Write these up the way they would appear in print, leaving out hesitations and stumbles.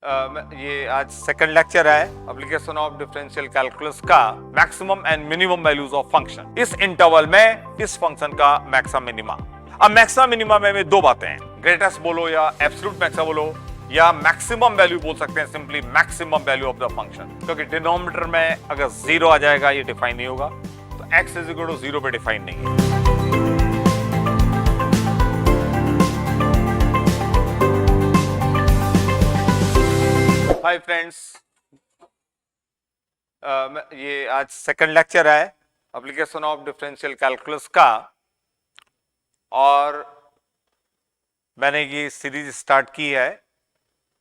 ये आज second lecture है एप्लीकेशन ऑफ डिफरेंशियल कैलकुलस का maximum and minimum values of function. इस इंटरवल में इस फंक्शन का मैक्सिमम मिनिमा। अब मैक्सिमम मिनिमा में दो बातें हैं, ग्रेटेस्ट बोलो या एब्सोल्यूट मैक्सिमम बोलो या मैक्सिमम वैल्यू बोल सकते हैं, simply maximum value of the function. क्योंकि डिनोमिनेटर में अगर जीरो आ जाएगा ये डिफाइन नहीं होगा, तो x is equal to zero पे डिफाइन नहीं है। हाय फ्रेंड्स, ये आज सेकंड लेक्चर है एप्लीकेशन ऑफ डिफरेंशियल कैलकुलस का, और मैंने ये सीरीज स्टार्ट की है।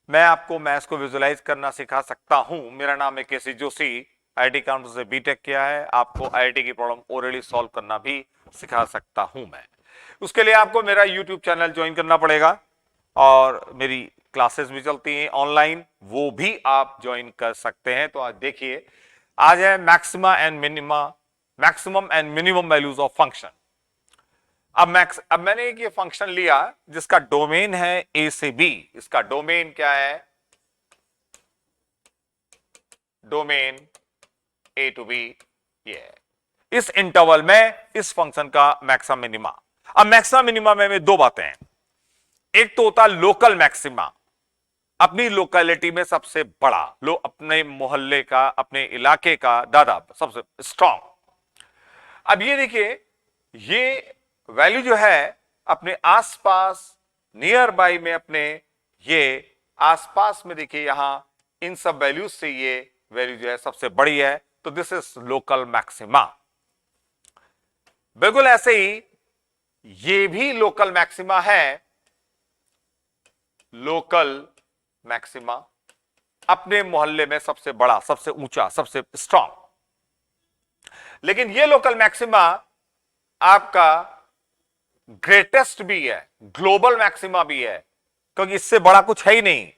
मैं आपको मैथ्स को विजुलाइज करना सिखा सकता हूं। मेरा नाम है केसी जोशी, आईआईटी कानपुर से बीटेक किया है। आपको आईआईटी की प्रॉब्लम ओरली सॉल्व करना भी सिखा सकता हूं मैं। उसके लिए आपको मेरा यूट्यूब चैनल ज्वाइन करना पड़ेगा, और मेरी क्लासेस भी चलती हैं ऑनलाइन, वो भी आप ज्वाइन कर सकते हैं। तो आज देखिए, आज है maxima and minima, maximum and minimum values of function. अब मैंने एक ये फंक्शन लिया जिसका डोमेन है ए से बी। इसका डोमेन क्या है? डोमेन ए टू बी ये है। इस इंटरवल में इस फंक्शन का मैक्सिमम मिनिमा। अब मैक्सिमम मिनिमा में दो बातें हैं। एक तो होता लोकल मैक्सिमा, अपनी लोकेलिटी में सबसे बड़ा, अपने मोहल्ले का, अपने इलाके का दादा सबसे स्ट्रांग। अब ये देखिए, ये वैल्यू जो है अपने आसपास नियर बाई में, अपने ये आसपास में देखिए, यहां इन सब वैल्यूज से ये वैल्यू जो है सबसे बड़ी है, तो दिस इज लोकल मैक्सिमा। बिल्कुल ऐसे ही ये भी लोकल मैक्सिमा है, लोकल मैक्सिमा अपने मोहल्ले में सबसे बड़ा, सबसे ऊंचा, सबसे स्ट्रांग। लेकिन ये लोकल मैक्सिमा आपका ग्रेटेस्ट भी है, ग्लोबल मैक्सिमा भी है, क्योंकि इससे बड़ा कुछ है ही नहीं।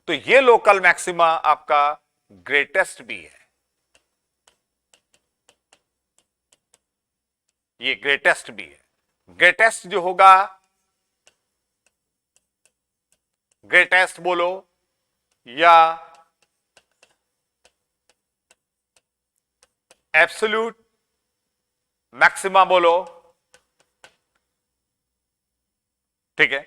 तो ये लोकल मैक्सिमा आपका ग्रेटेस्ट भी है, ये ग्रेटेस्ट भी है। ग्रेटेस्ट जो होगा, ग्रेटेस्ट बोलो या एब्सोल्यूट मैक्सिमा बोलो, ठीक है।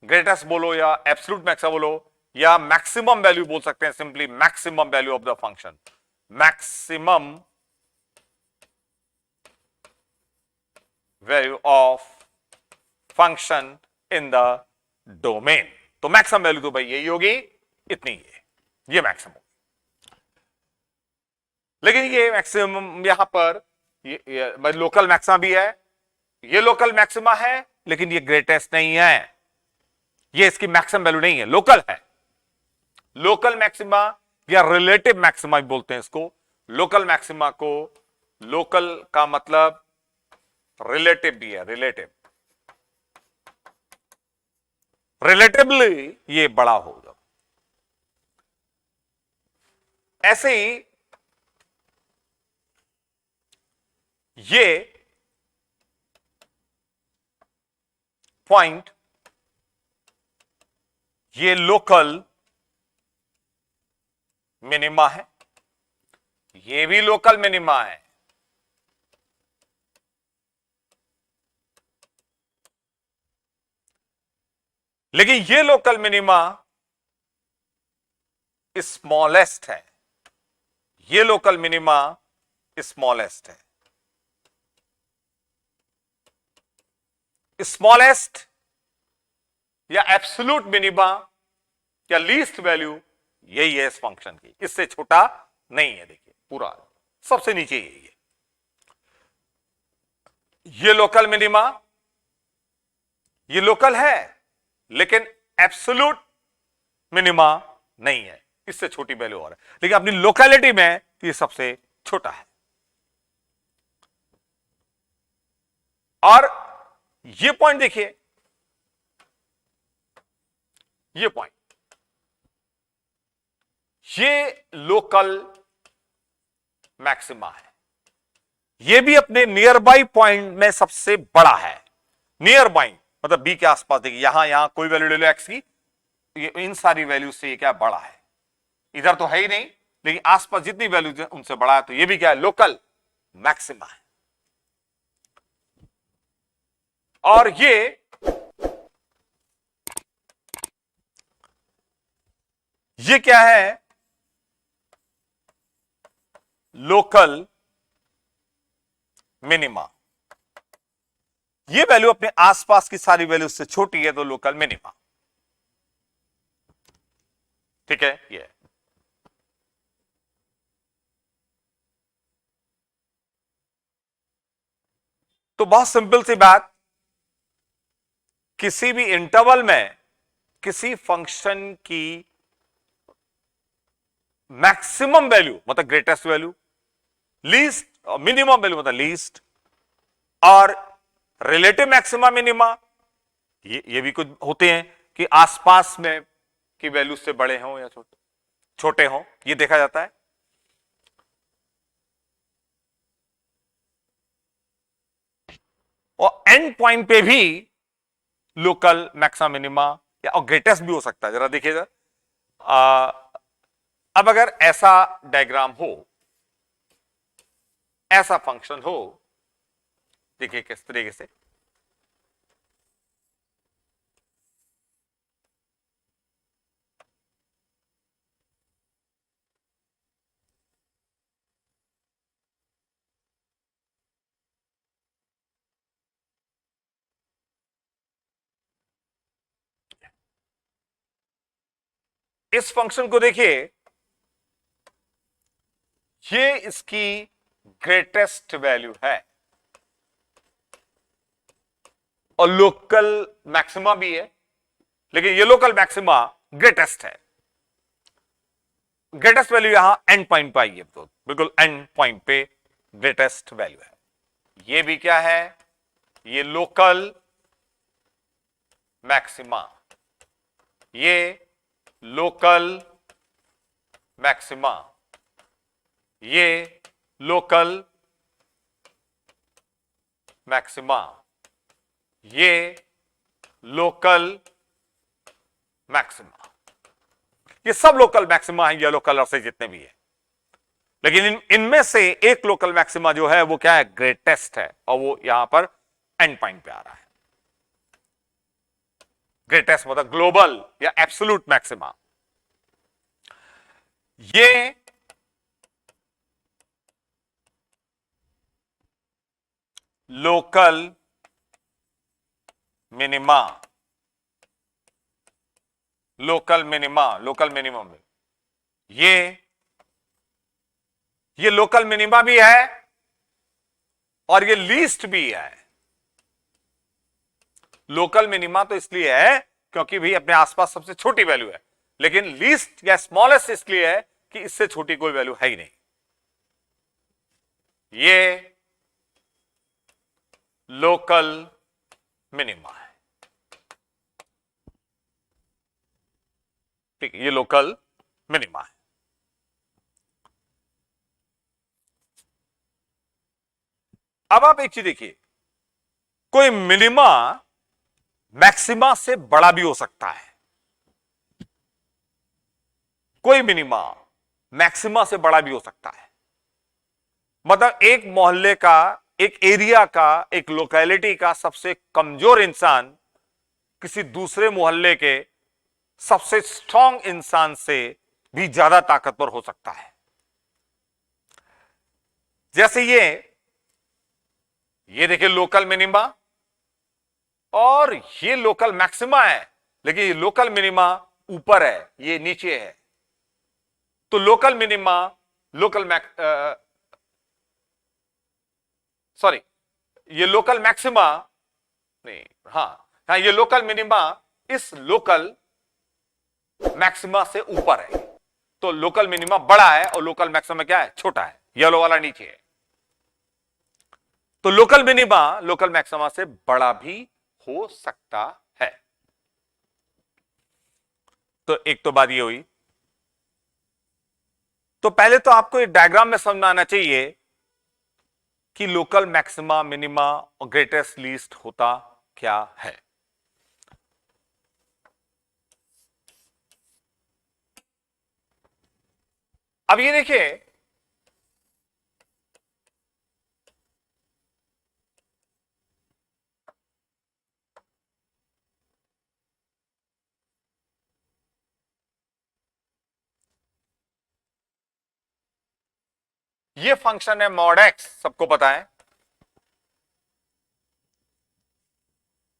ग्रेटेस्ट बोलो या एब्सोल्यूट मैक्सिमा बोलो या मैक्सिमम वैल्यू बोल सकते हैं, simply maximum value of the function, maximum value of function in the domain. तो मैक्सिमम वैल्यू तो भाई यही होगी, इतनी है, ये मैक्सिमम। लेकिन ये मैक्सिमम यहां पर ये लोकल मैक्सिमा भी है, ये लोकल मैक्सिमा है, लेकिन ये ग्रेटेस्ट नहीं है, ये इसकी मैक्सिमम वैल्यू नहीं है, लोकल है। लोकल मैक्सिमा या रिलेटिव मैक्सिमा भी बोलते हैं इसको। लोकल मैक्सिमा को, लोकल का मतलब रिलेटिव भी है, रिलेटिव, रिलेटिवली ये बड़ा होगा। ऐसे ही ये पॉइंट, ये लोकल मिनिमा है, ये भी लोकल मिनिमा है। लेकिन ये लोकल मिनिमा स्मॉलेस्ट है, ये लोकल मिनिमा स्मॉलेस्ट है। स्मॉलेस्ट या एब्सोल्यूट मिनिमा या लीस्ट वैल्यू यही है इस फंक्शन की, इससे छोटा नहीं है। देखिए पूरा सबसे नीचे यही है। ये लोकल मिनिमा, ये लोकल है, लेकिन एब्सोल्यूट मिनिमा नहीं है, इससे छोटी वैल्यू और है। लेकिन अपनी लोकेलिटी में ये सबसे छोटा है। और ये पॉइंट देखिए, ये पॉइंट, ये लोकल मैक्सिमा है, ये भी अपने नियर बाई पॉइंट में सबसे बड़ा है। नियर बाई मतलब बी के आसपास, देखिए यहां कोई वैल्यू ले लो एक्स की, ये इन सारी वैल्यू से ये क्या बड़ा है, इधर तो है ही नहीं, लेकिन आसपास जितनी वैल्यू उनसे बड़ा है, तो ये भी क्या है, लोकल मैक्सिमा है। और ये क्या है, लोकल मिनिमा। ये वैल्यू अपने आसपास की सारी वैल्यू से छोटी है, तो लोकल मिनिमा। ठीक है, ये तो बहुत सिंपल सी बात, किसी भी इंटरवल में किसी फंक्शन की मैक्सिमम वैल्यू मतलब greatest value, least minimum value मतलब लीस्ट, और रिलेटिव मैक्सिमा मिनिमा, ये भी कुछ होते हैं कि आसपास में की वैल्यू से बड़े हों या छोटे हों, ये देखा जाता है। और एंड पॉइंट पे भी लोकल मैक्सिमा मिनिमा या और ग्रेटेस्ट भी हो सकता है। जरा देखिएगा, अब अगर ऐसा डायग्राम हो, ऐसा फंक्शन हो, देखिए किस तरीके से, इस फंक्शन को देखिए, ये इसकी ग्रेटेस्ट वैल्यू है और लोकल मैक्सिमा भी है, लेकिन ये लोकल मैक्सिमा ग्रेटेस्ट है। ग्रेटेस्ट वैल्यू यहां एंड पॉइंट पे आई है, तो बिल्कुल एंड पॉइंट पे ग्रेटेस्ट वैल्यू है। ये भी क्या है, ये लोकल मैक्सिमा, ये लोकल मैक्सिमा, ये लोकल मैक्सिमा, ये लोकल मैक्सिमा, ये सब लोकल मैक्सिमा है येलो कलर से जितने भी है। लेकिन इनमें से एक लोकल मैक्सिमा जो है वो क्या है, ग्रेटेस्ट है, और वो यहां पर एंड पॉइंट पे आ रहा है। ग्रेटेस्ट मतलब ग्लोबल या एब्सोल्यूट मैक्सिमा। ये local minima, local minima, local minimum, ये लोकल मिनिमा भी है और ये लीस्ट भी है। लोकल मिनिमा तो इसलिए है क्योंकि भी अपने आसपास सबसे छोटी वैल्यू है, लेकिन लीस्ट या स्मॉलेस्ट इसलिए है कि इससे छोटी कोई वैल्यू है ही नहीं। ये लोकल मिनिमा है, ठीक है, ये लोकल मिनिमा है। अब आप एक चीज देखिए, कोई मिनिमा मैक्सिमा से बड़ा भी हो सकता है, कोई मिनिमा मैक्सिमा से बड़ा भी हो सकता है। मतलब एक मोहल्ले का, एक एरिया का, एक लोकेलिटी का सबसे कमजोर इंसान किसी दूसरे मोहल्ले के सबसे स्ट्रांग इंसान से भी ज्यादा ताकतवर हो सकता है। जैसे ये देखिए लोकल मिनिमा और ये लोकल मैक्सिमा है, लेकिन ये लोकल मिनिमा ऊपर है, ये नीचे है। तो लोकल मिनिमा, लोकल सॉरी, ये लोकल मैक्सिमा नहीं, हाँ ये लोकल मिनिमा इस लोकल मैक्सिमा से ऊपर है। तो लोकल मिनिमा बड़ा है और लोकल मैक्सिमा क्या है, छोटा है, येलो वाला नीचे है। तो लोकल मिनिमा लोकल मैक्सिमा से बड़ा भी हो सकता है। तो एक तो बात ये हुई। तो पहले तो आपको एक डायग्राम में समझ आना चाहिए कि लोकल मैक्सिमा, मिनिमा और ग्रेटेस्ट लीस्ट होता क्या है। अब ये देखिए, ये फंक्शन है मॉड एक्स, सबको पता है,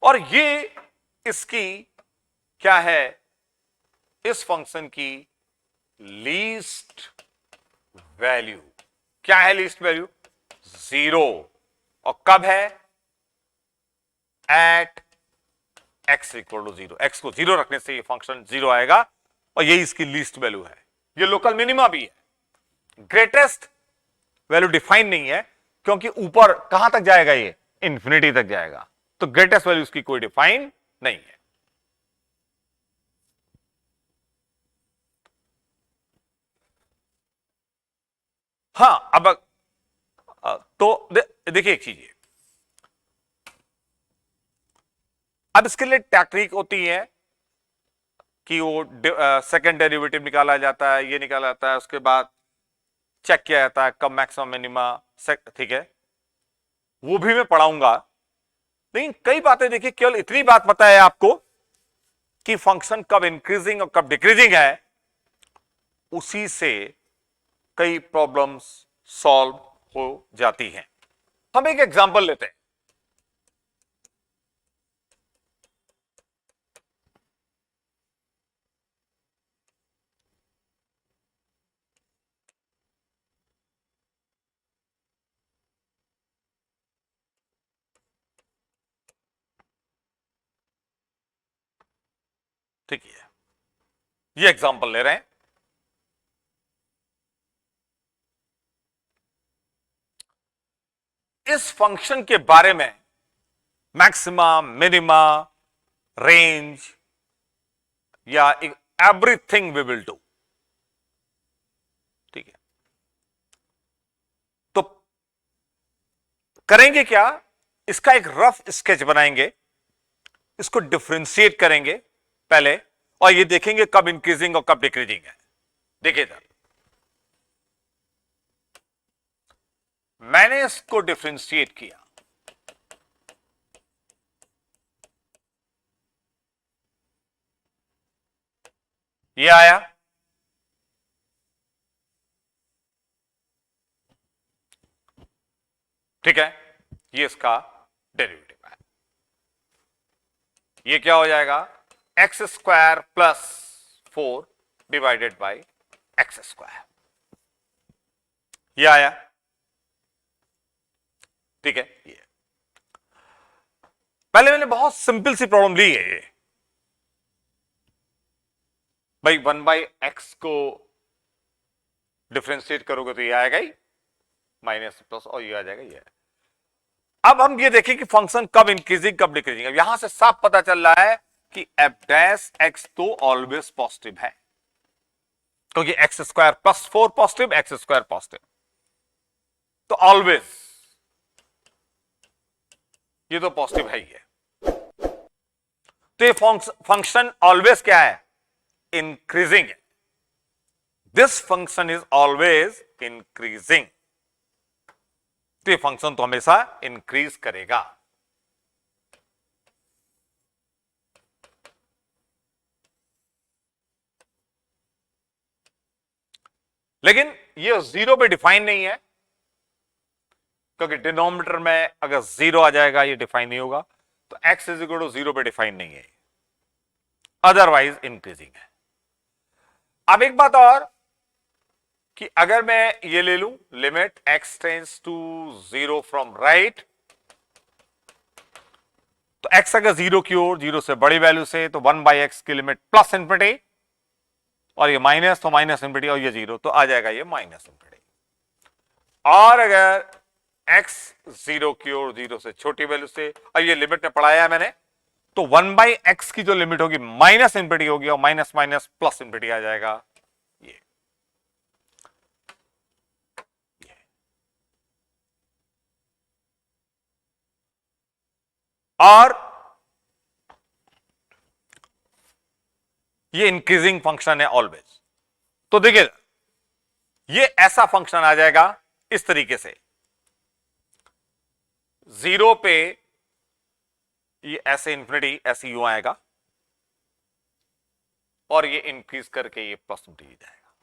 और ये इसकी क्या है, इस फंक्शन की लीस्ट वैल्यू। क्या है लीस्ट वैल्यू? 0। और कब है? At x equal to 0। X को 0 रखने से ये फंक्शन 0 आएगा, और यही इसकी लीस्ट वैल्यू है। ये लोकल मिनिमा भी है। ग्रेटेस्ट वैल्यू डिफाइन नहीं है, क्योंकि ऊपर कहां तक जाएगा, ये इंफिनिटी तक जाएगा, तो ग्रेटेस्ट वैल्यू उसकी कोई डिफाइन नहीं है। हां, अब तो देखिए एक चीज, अब इसके लिए टेक्निक होती है कि वो सेकंड डेरिवेटिव निकाला जाता है, ये निकाला जाता है, उसके बाद चेक किया जाता है कब मैक्सिमम मिनिमा, ठीक है, वो भी मैं पढ़ाऊंगा। लेकिन कई बातें देखिए, केवल इतनी बात पता है आपको कि फंक्शन कब इंक्रीजिंग और कब डिक्रीजिंग है, उसी से कई प्रॉब्लम्स सॉल्व हो जाती हैं। हम एक एग्जांपल लेते हैं। ठीक है, ये एग्जांपल ले रहे हैं। इस फंक्शन के बारे में मैक्सिमा, मिनिमा, रेंज या एवरीथिंग वी विल डू। ठीक है, तो करेंगे क्या, इसका एक रफ स्केच बनाएंगे, इसको डिफरेंशिएट करेंगे पहले, और ये देखेंगे कब इंक्रीजिंग और कब डिक्रीजिंग है। देखिए इधर, मैंने इसको डिफरेंशिएट किया, ये आया, ठीक है, ये इसका डेरिवेटिव है। ये क्या हो जाएगा, x square plus 4 divided by x square, ये आया, ठीक है। ये पहले मैंने बहुत सिंपल सी प्रॉब्लम ली है, ये भाई 1/x को डिफरेंशिएट करोगे तो ये आएगा ही, माइनस प्लस, और ये आ जाएगा ये। अब हम ये देखें कि फंक्शन कब इंक्रीजिंग कब डिक्रीजिंग। अब यहां से साफ पता चल रहा है कि एफ डैश एक्स तो ऑलवेज पॉजिटिव है, क्योंकि x square plus 4 positive, x square positive, तो ऑलवेज ये तो पॉजिटिव है ही है। तो ये फंक्शन ऑलवेज क्या है, इंक्रीजिंग है। This function is always increasing, तो ये फंक्शन तो हमेशा इंक्रीज करेगा। लेकिन ये 0 पे डिफाइन नहीं है, क्योंकि डिनोमिनेटर में अगर 0 आ जाएगा ये डिफाइन नहीं होगा, तो x इज इक्वल टू 0 पे डिफाइन नहीं है, अदरवाइज इंक्रीजिंग है। अब एक बात और, कि अगर मैं ये ले लूं limit x tends to 0 from right, तो x अगर 0 की ओर, 0 से बड़ी वैल्यू से, तो 1/x की लिमिट प्लस इंफिनिटी, और ये माइनस, तो माइनस इंफिनिटी, और ये 0, तो आ जाएगा ये माइनस इंफिनिटी। और अगर x 0 की ओर, 0 से छोटी वैल्यू से, और ये लिमिट में पढ़ाया है मैंने, तो 1/x की जो लिमिट होगी माइनस इंफिनिटी होगी, और माइनस माइनस प्लस इंफिनिटी आ जाएगा ये। और ये इंक्रीजिंग फंक्शन है ऑलवेज। तो देखिए, ये ऐसा फंक्शन आ जाएगा इस तरीके से, 0 पे ये ऐसे इंफिनिटी ऐसे यूं आएगा और ये इंक्रीज करके ये प्लस इंफिनिटी जाएगा,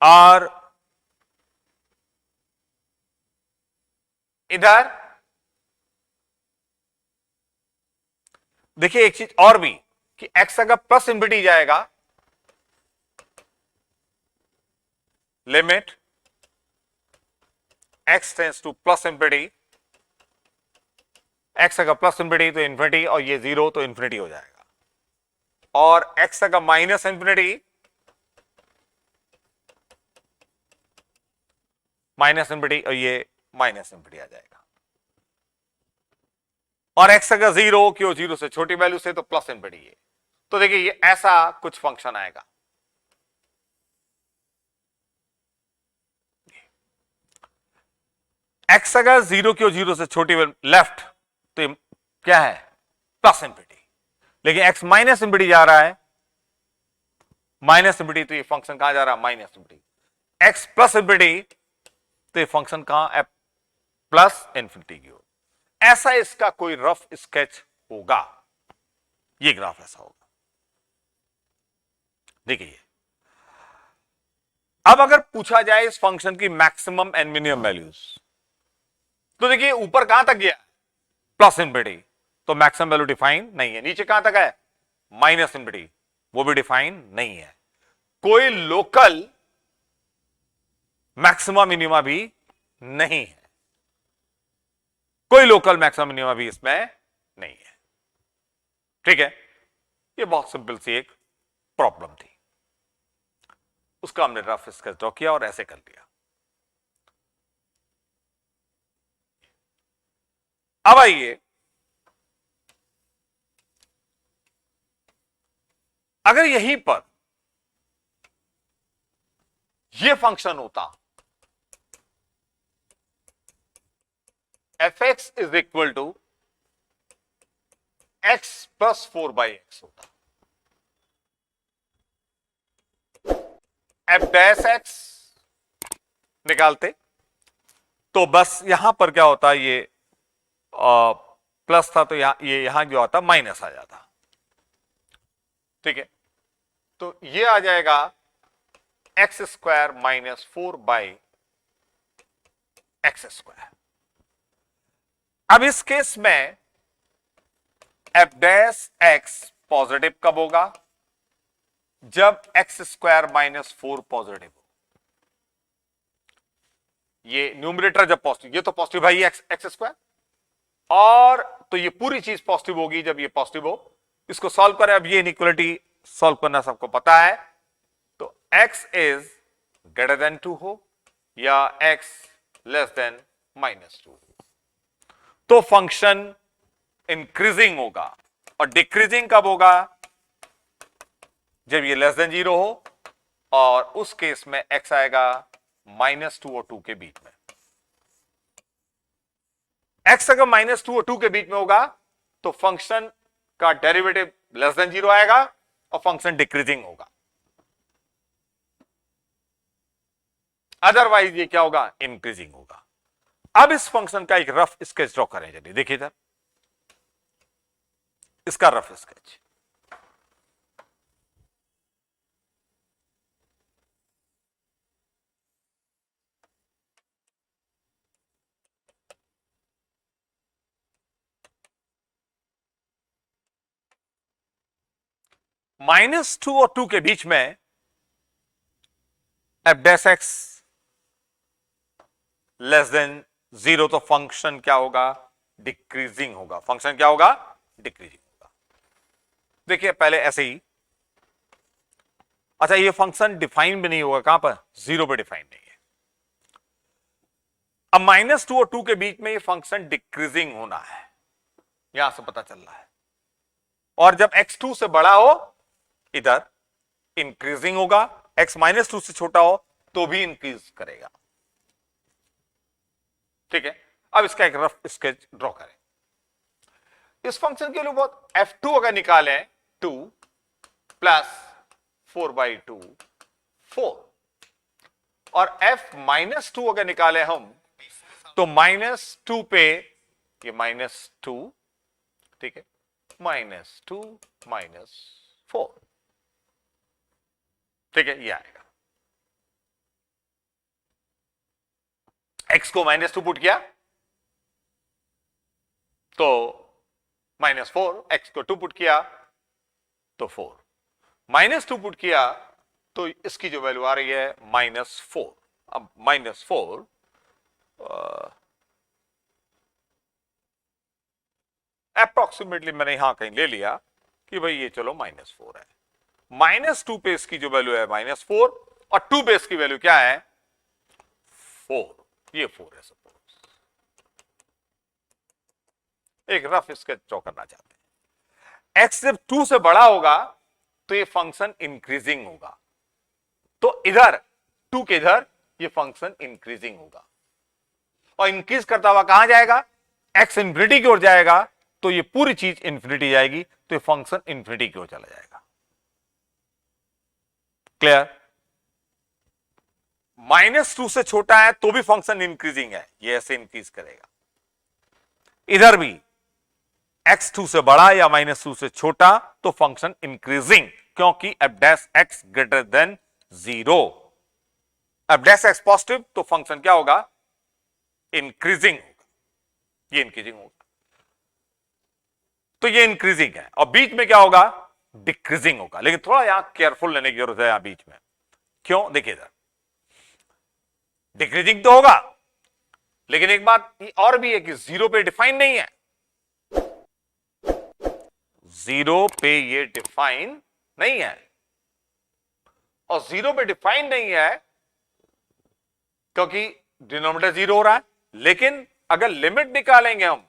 और इधर देखिए एक चीज और भी कि x अगर प्लस इंफिनिटी जाएगा, limit x tends two plus infinity, x अगर प्लस इंफिनिटी तो इंफिनिटी, और ये 0 तो इंफिनिटी हो जाएगा, और x अगर माइनस इंफिनिटी, माइनस इंफिनिटी, और ये माइनस इंफिनिटी आ जाएगा, और x अगर 0 क्यों 0 से छोटी वैल्यू से तो प्लस इंफिनिटी है। तो देखिए ये ऐसा कुछ फंक्शन आएगा। x अगर 0 क्यों 0 से छोटी वैल्यू लेफ्ट तो ये क्या है, प्लस इंफिनिटी, लेकिन x माइनस इंफिनिटी जा रहा है, माइनस इंफिनिटी, तो ये फंक्शन कहां जा रहा है, minus infinity. x plus infinity तो ये फंक्शन कहां है, प्लस इंफिनिटी की ओर। ऐसा इसका कोई रफ स्केच होगा, ये ग्राफ ऐसा होगा। देखिए अब अगर पूछा जाए इस फंक्शन की मैक्सिमम एंड मिनिमम वैल्यूज, तो देखिए ऊपर कहां तक गया, प्लस इंफिनिटी, तो मैक्सिमम वैल्यू डिफाइन नहीं है। नीचे कहां तक है, माइनस इंफिनिटी, वो भी डिफाइन नहीं है। कोई लोकल मैक्सिमम मिनिमा भी नहीं है, कोई लोकल मैक्सिमम मिनिमा भी इसमें नहीं है। ठीक है, ये बहुत सिंपल सी एक प्रॉब्लम थी, उसका हमने रफ स्केच ड्रॉ किया और ऐसे कर लिया। अब आइए, अगर यहीं पर यह फंक्शन होता fx is equal to x plus 4/x होता, f डैश x निकालते तो बस यहां पर क्या होता, ये प्लस था तो यहां जो आता माइनस आ जाता। ठीक है, तो ये आ जाएगा एक्स स्क्वायर माइनस 4/x²। अब इस केस में एफ डैश एक्स पॉजिटिव कब होगा, जब x² माइनस 4 पॉजिटिव हो। ये न्यूमरेटर जब पॉजिटिव, ये तो पॉजिटिव भाई x², और तो ये पूरी चीज पॉजिटिव होगी जब ये पॉजिटिव हो। इसको सॉल्व करें, अब ये इनइक्वालिटी सॉल्व करना सबको पता है, तो x इज ग्रेटर देन 2 हो या x लेस देन -2, तो फंक्शन इंक्रीजिंग होगा। और डिक्रीजिंग कब होगा, जब ये लेस देन 0 हो, और उस केस में x आएगा -2 और 2 के बीच में। x अगर -2 और 2 के बीच में होगा तो फंक्शन का डेरिवेटिव लेस देन 0 आएगा और फंक्शन डिक्रीजिंग होगा। अदरवाइज ये क्या होगा, इंक्रीजिंग होगा। अब इस फंक्शन का एक रफ स्केच ड्रॉ करें, चलिए देखिए इधर इसका रफ स्केच। -2 और 2 के बीच में F dash x less than 0, तो फंक्शन क्या होगा, डिक्रीजिंग होगा। फंक्शन क्या होगा, डिक्रीजिंग होगा। देखिए पहले ऐसे ही, अच्छा ये फंक्शन डिफाइन भी नहीं होगा, कहां पर, 0 पे डिफाइन नहीं है। अब -2 और 2 के बीच में ये फंक्शन डिक्रीजिंग होना है, यहां से पता चल रहा है। और जब x2 से बड़ा हो इधर इंक्रीजिंग होगा, x -2 से छोटा हो तो भी इंक्रीज करेगा। ठीक है, अब इसका एक रफ स्केच ड्रॉ करें। इस फंक्शन के लिए बहुत f2 अगर निकालें 2 प्लस 4/2 4 और f-2 अगर निकाले हम तो -2 पे ये -2, ठीक है, -2 -4, ठीक है, ये आएगा। x को -2 पुट किया तो -4, x को 2 पुट किया तो 4, -2 पुट किया तो इसकी जो वैल्यू आ रही है -4। अब -4 अप्रोक्सीमेटली मैंने यहां कहीं ले लिया कि भाई ये चलो -4 है। -2 पे इसकी जो वैल्यू है -4 और 2 पे इसकी वैल्यू क्या है 4, ये 4 है। सपोज एक रफ स्केच ड्रॉ करना चाहते हैं, x जब 2 से बड़ा होगा तो ये फंक्शन इंक्रीजिंग होगा, तो इधर 2 के इधर ये फंक्शन इंक्रीजिंग होगा और इंक्रीज करता हुआ कहां जाएगा, x इंफिनिटी की ओर जाएगा तो ये पूरी चीज इंफिनिटी जाएगी, तो ये फंक्शन इंफिनिटी की ओर चला जाएगा। क्लियर? -2 से छोटा है तो भी फंक्शन इंक्रीजिंग है, ये ऐसे इंक्रीज करेगा। इधर भी x 2 से बड़ा या -2 से छोटा तो फंक्शन इंक्रीजिंग, क्योंकि f' greater than 0। f' positive तो फंक्शन क्या होगा, इंक्रीजिंग होगा, ये इंक्रीजिंग होगा, तो ये इंक्रीजिंग है। और बीच में क्या होगा, डिक्रीजिंग होगा। लेकिन थोड़ा यहां केयरफुल लेने की जरूरत है, यहां बीच में क्यों, देखिए इधर डिक्रीजिंग तो होगा, लेकिन एक बात और भी है कि 0 पे डिफाइन नहीं है, 0 पे ये डिफाइन नहीं है, और 0 पे डिफाइन नहीं है क्योंकि डिनोमिनेटर 0 हो रहा है। लेकिन अगर लिमिट निकालेंगे हम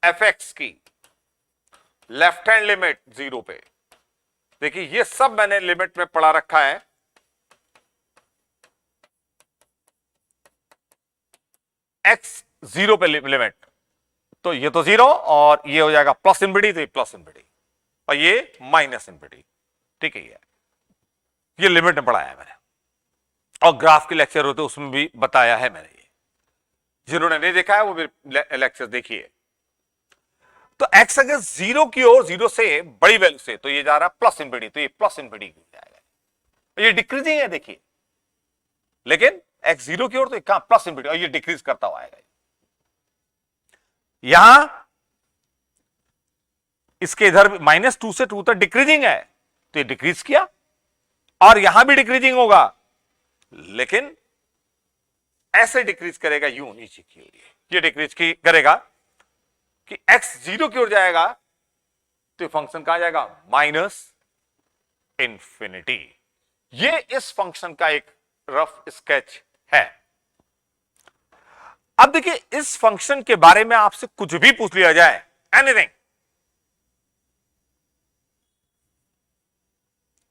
fx की, लेफ्ट हैंड लिमिट 0 पे, देखिए ये सब मैंने लिमिट में पढ़ा रखा है। x 0 पे लिमिट, तो ये तो 0 और ये हो जाएगा प्लस इनफिनिटी, तो ये प्लस इनफिनिटी और ये माइनस इनफिनिटी, ठीक है। ये लिमिट में पढ़ाया है मैंने, और ग्राफ के लेक्चर होते उसमें भी बताया है मैंने। ये जिन्होंने नहीं देखा है वो भी लेक्चर देखिए। तो x अगर 0 की ओर, 0 से बड़ी वैल्यू से, तो ये जा रहा है प्लस इनफिनिटी, तो ये प्लस इनफिनिटी जाएगा, ये डिक्रीजिंग है देखिए। लेकिन x 0 की ओर तो कहां प्लस इनफिनिटी, और ये डिक्रीज करता हुआ आएगा। यहां इसके इधर -2 से 2 तक डिक्रीजिंग है, तो ये डिक्रीज किया, और यहां भी डिक्रीजिंग होगा, लेकिन ऐसे डिक्रीज करेगा यूं नीचे की ओर, ये डिक्रीज की करेगा कि x 0 की ओर जाएगा तो फंक्शन कहां जाएगा, माइनस इंफिनिटी। ये इस फंक्शन का एक रफ स्केच है। अब देखिए इस फंक्शन के बारे में आपसे कुछ भी पूछ लिया जाए, एनीथिंग,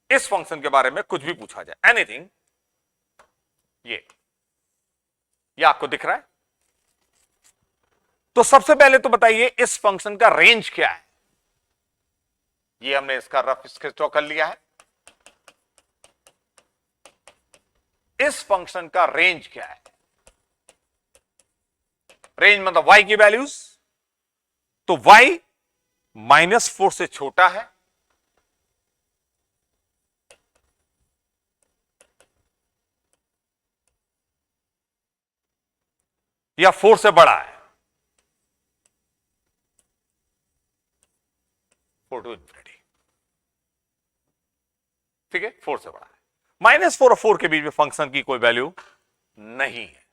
इस फंक्शन के बारे में कुछ भी पूछा जाए, एनीथिंग, ये आपको दिख रहा है। तो सबसे पहले तो बताइए इस फंक्शन का रेंज क्या है। ये हमने इसका रफ स्केच ड्रॉ कर लिया है। इस फंक्शन का रेंज क्या है, रेंज मतलब y की वैल्यूज, तो y -4 से छोटा है या 4 से बड़ा है, 4 to infinity, ठीक है, 4 से बड़ा है। -4 और 4 के बीच में फंक्शन की कोई वैल्यू नहीं है,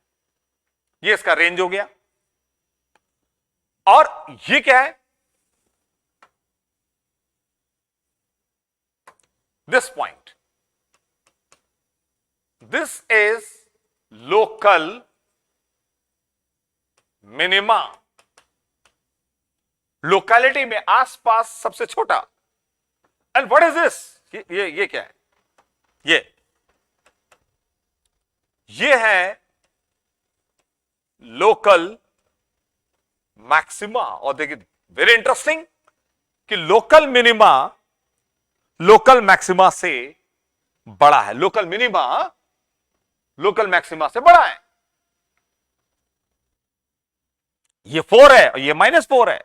ये इसका रेंज हो गया। और ये क्या है, this point, this is local minima, locality में आसपास सबसे छोटा। एंड व्हाट इज दिस, ये क्या है, ये है लोकल मैक्सिमा। और देखिए वेरी इंटरेस्टिंग कि लोकल मिनिमा लोकल मैक्सिमा से बड़ा है, लोकल मिनिमा लोकल मैक्सिमा से बड़ा है। ये 4 है और ये -4 है।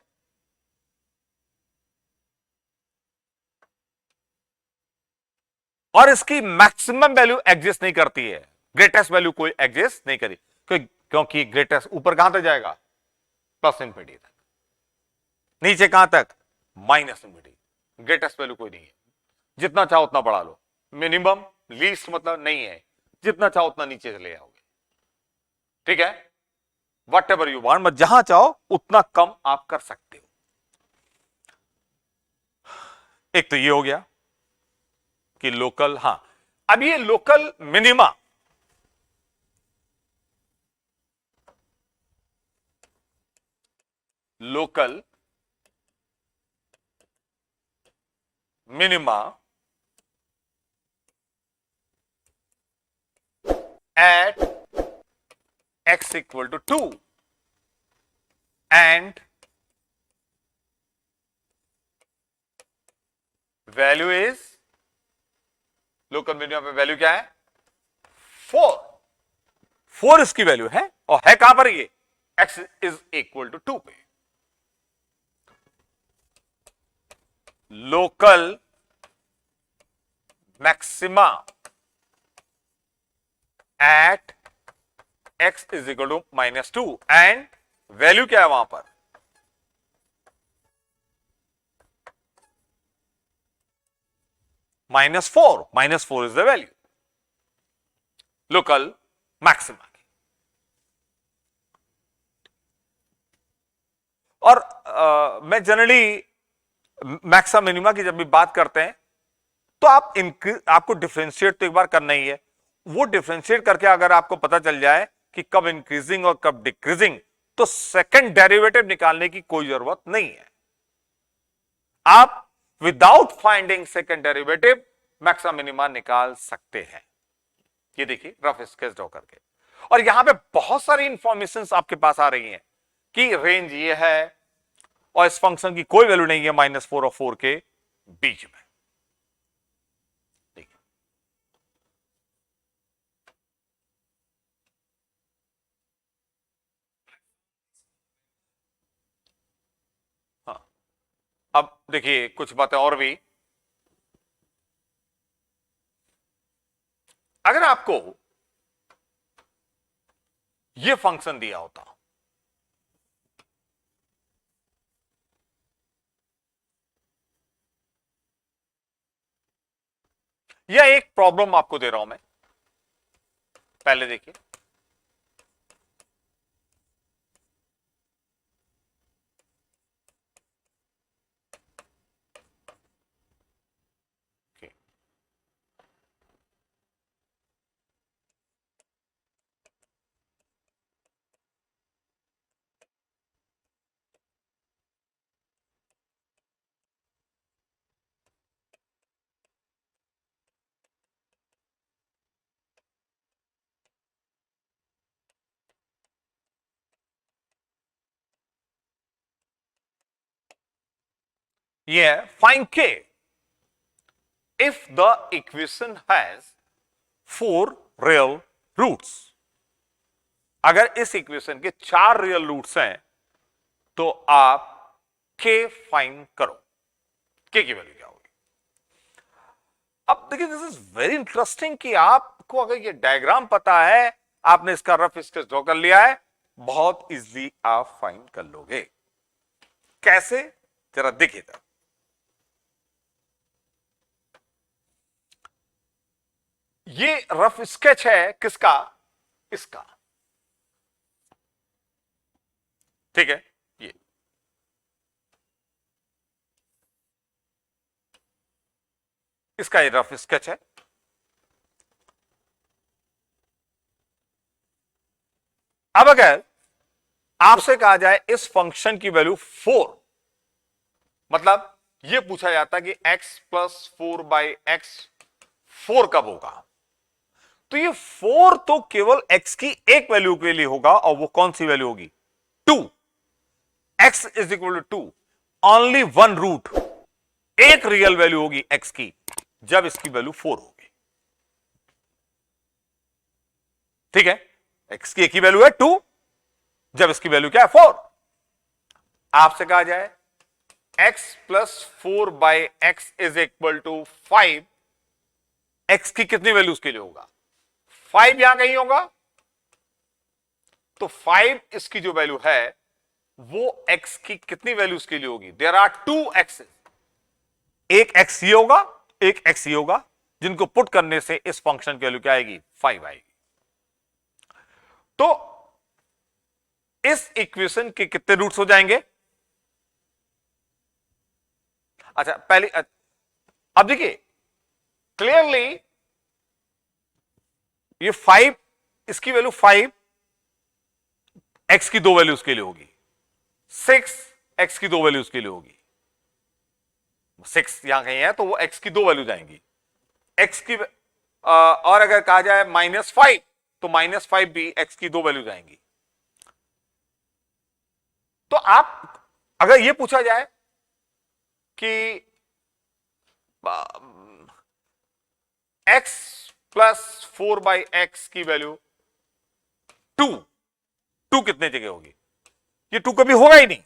और इसकी मैक्सिमम वैल्यू एग्जिस्ट नहीं करती है, ग्रेटेस्ट वैल्यू कोई एग्जिस्ट नहीं करी, क्योंकि ग्रेटेस्ट ऊपर कहां तक जाएगा, प्लस इंफिनिटी तक, नीचे कहां तक, माइनस इंफिनिटी। ग्रेटेस्ट वैल्यू कोई नहीं है, जितना चाहो उतना बढ़ा लो, मिनिमम लीस्ट मतलब नहीं है, जितना चाहो उतना नीचे चले जाओगे, ठीक है, वट एवर यू वांट, मतलब जहां चाहो उतना कम आप कर सकते हो। एक तो ये हो गया कि लोकल, हां अब ये local minima local minima at x equal to 2 and value is, local minimum पे वैल्यू क्या है, 4। 4 इसकी वैल्यू है और है कहां पर, ये x इज इक्वल टू 2 पे। Local maxima at x is equal to -2 and value क्या है वहां पर, -4। -4 is the value local maxima की। और मैं जनरली मैक्सिमा मिनिमा की जब भी बात करते हैं तो आपको डिफरेंशिएट तो एक बार करना ही है। वो डिफरेंशिएट करके अगर आपको पता चल जाए कि कब इंक्रीजिंग और कब डिक्रीजिंग, तो सेकंड डेरिवेटिव निकालने की कोई जरूरत नहीं है। आप without finding second derivative maxima minima निकाल सकते हैं। ये देखिए रफ स्केच ड्रॉ करके, और यहां पे बहुत सारी इंफॉर्मेशन आपके पास आ रही हैं कि रेंज ये है और इस फंक्शन की कोई वैल्यू नहीं है -4 और 4 के बीच में। देखिए हाँ, अब देखिए कुछ बातें और भी, अगर आपको यह फंक्शन दिया होता, यह एक प्रॉब्लम आपको दे रहा हूं मैं, पहले देखिए ये है फाइंड के if the equation has 4 real roots. अगर इस इक्वेशन के 4 रियल रूट्स हैं तो आप के फाइंड करो, के की वैल्यू क्या होगी। अब देखिए दिस इज वेरी इंटरेस्टिंग कि आपको अगर ये डायग्राम पता है, आपने इसका रफ स्केच ड्रॉ कर लिया है, बहुत इजीली आप फाइंड कर लोगे। कैसे, जरा देखिए तब। ये रफ स्केच है किसका, इसका, ठीक है, ये इसका ये रफ स्केच है। अब अगर आपसे कहा जाए इस फंक्शन की वैल्यू 4, मतलब यह पूछा जाता कि x + 4/x 4 कब होगा, तो ये 4 तो केवल x की एक वैल्यू के लिए होगा, और वो कौन सी वैल्यू होगी, 2। x is equal to 2, only 1 root, एक रियल वैल्यू होगी x की जब इसकी वैल्यू 4 होगी। ठीक है, x की एक ही वैल्यू है 2, जब इसकी वैल्यू क्या है 4, आपसे कहा जाए x plus 4 by x is equal to 5, x की कितनी वैल्यू उसके लिए होगा, 5 यहां कहीं होगा, तो 5 इसकी जो वैल्यू है वो x की कितनी वैल्यू उसके लिए होगी, देयर आर 2 x's, एक x ये होगा, एक x ये होगा, जिनको पुट करने से इस फंक्शन की वैल्यू क्या आएगी, 5 आएगी। तो इस इक्वेशन के कितने रूट्स हो जाएंगे, अच्छा पहले अब देखिए क्लियरली ये 5, इसकी वैल्यू 5, x की दो वैल्यू उसके लिए होगी, 6 x की दो वैल्यू उसके लिए होगी, 6 यहां कहीं है तो वो x की दो वैल्यू जाएंगी, x की और अगर कहा जाए -5 तो -5 भी x की दो वैल्यू जाएंगी। तो आप अगर ये पूछा जाए कि x प्लस 4 बाई एक्स की वैल्यू 2 कितने जगह होगी, ये 2 कभी होगा ही नहीं,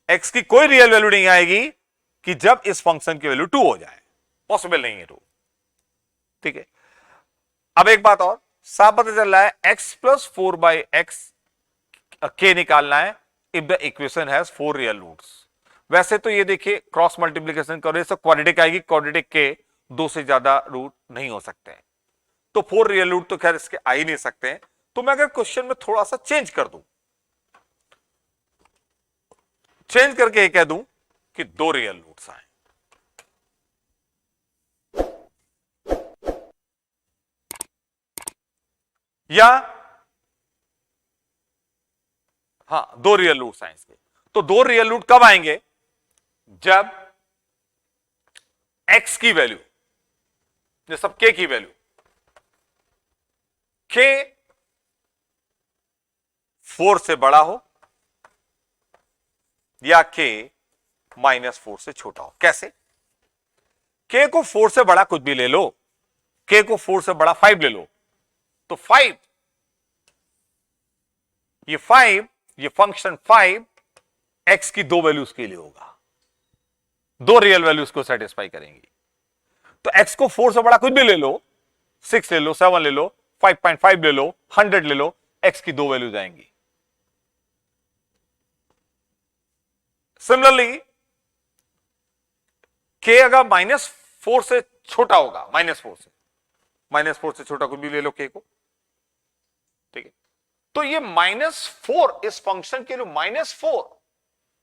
x की कोई रियल वैल्यू नहीं आएगी कि जब इस फंक्शन की वैल्यू 2 हो जाए, पॉसिबल नहीं है 2, ठीक है। अब एक बात और साफ पता चल रहा है, x प्लस 4 बाई एक्स के निकालना है if the equation has 4 real roots. वैसे तो ये देखिए क्रॉस मल्टीप्लीकेशन करो तो क्वाड्रेटिक आएगी, क्वाड्रेटिक के 2 से ज्यादा रूट नहीं हो सकते हैं, तो 4 रियल रूट तो खैर इसके आ ही नहीं सकते हैं। तो मैं अगर क्वेश्चन में थोड़ा सा चेंज कर दूं, चेंज करके ये कह दूं कि 2 रियल रूट्स आए, या हाँ 2 रियल रूट्स आए इसके, तो 2 रियल रूट कब आएंगे, जब x की वैल्यू, ये सब k की वैल्यू, k 4 से बड़ा हो या k -4 से छोटा हो। कैसे, k को 4 से बड़ा कुछ भी ले लो, k को 4 से बड़ा 5 ले लो, तो 5, ये फंक्शन 5 x की दो वैल्यूज के लिए होगा, दो रियल वैल्यूज को सेटिस्फाई करेंगी। तो x को 4 से बड़ा कुछ भी ले लो, 6 ले लो, 7 ले लो, 5.5 ले लो, 100 ले लो, x की दो वैल्यूज आएंगी। सिमिलरली k अगर -4 से छोटा होगा, -4 से छोटा कुछ भी ले लो k को, ठीक है, तो ये -4 इस फंक्शन के लिए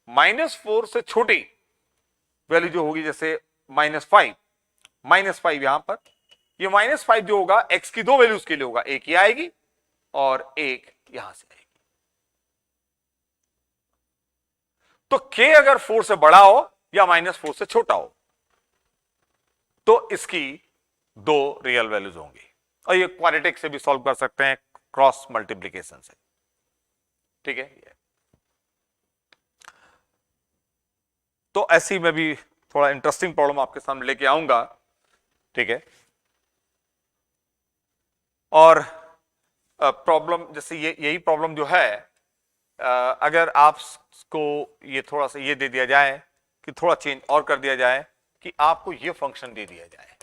-4 से छोटी वैल्यू जो होगी, जैसे -5 यहां पर, ये -5 जो होगा x की दो वैल्यूज के लिए होगा, एक ही आएगी और एक यहां से आएगी। तो k अगर 4 से बड़ा हो या -4 से छोटा हो तो इसकी दो रियल वैल्यूज होंगी, और ये क्वाड्रेटिक से भी सॉल्व कर सकते हैं, क्रॉस मल्टीप्लीकेशन से, ठीक है। तो ऐसी मैं भी थोड़ा इंटरेस्टिंग प्रॉब्लम आपके सामने लेके आऊंगा, ठीक है। और प्रॉब्लम जैसे यही प्रॉब्लम जो है, अगर आपको ये थोड़ा सा ये दे दिया जाए कि थोड़ा चेंज और कर दिया जाए कि आपको ये फंक्शन दे दिया जाए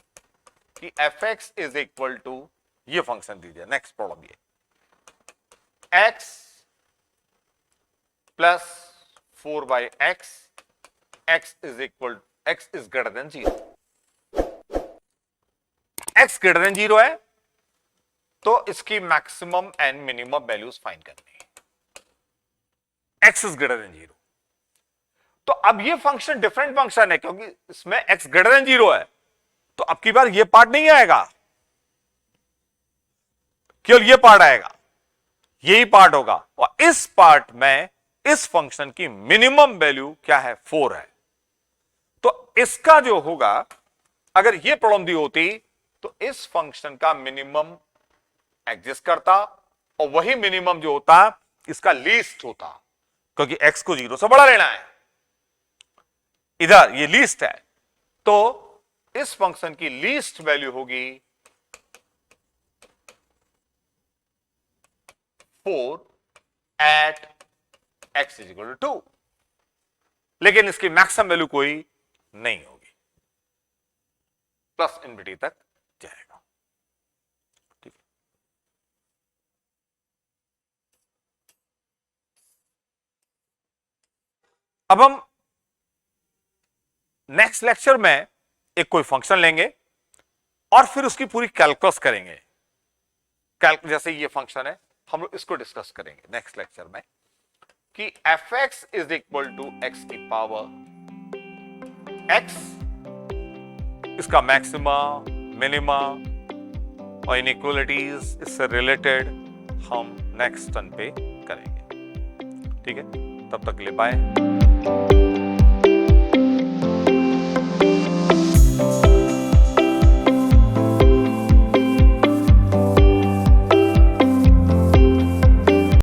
कि fx इज इक्वल टू ये फंक्शन दे दिया, नेक्स्ट प्रॉब्लम ये x plus 4 by x, x is greater than 0, x greater than 0 है तो इसकी maximum and minimum values find करनी है, x इज ग्रेटर देन 0। तो अब ये फंक्शन डिफरेंट फंक्शन है क्योंकि इसमें x ग्रेटर देन 0 है, तो अब की बार ये पार्ट नहीं आएगा, केवल ये पार्ट आएगा, यही पार्ट होगा, और इस पार्ट में इस फंक्शन की मिनिमम वैल्यू क्या है, 4 है। तो इसका जो होगा, अगर ये प्रॉब्लम दी होती तो इस फंक्शन का मिनिमम एग्जिस्ट करता और वही मिनिमम जो होता इसका लीस्ट होता, क्योंकि x को 0 से बड़ा लेना है, इधर ये लीस्ट है, तो इस फंक्शन की लीस्ट वैल्यू होगी 4 at x is equal to 2, लेकिन इसकी मैक्सिमम वैल्यू कोई नहीं होगी, प्लस इनफिनिटी तक जाएगा। ठीक है, अब हम नेक्स्ट लेक्चर में एक कोई फंक्शन लेंगे और फिर उसकी पूरी कैलकुलस करेंगे। जैसे ये फंक्शन है, हम लोग इसको डिस्कस करेंगे नेक्स्ट लेक्चर में कि fx is equal to x की पावर x, इसका मैक्सिमा, मिनिमा और इनइक्वालिटीज इससे रिलेटेड हम नेक्स्ट टर्न पे करेंगे। ठीक है, तब तक के लिए बाय।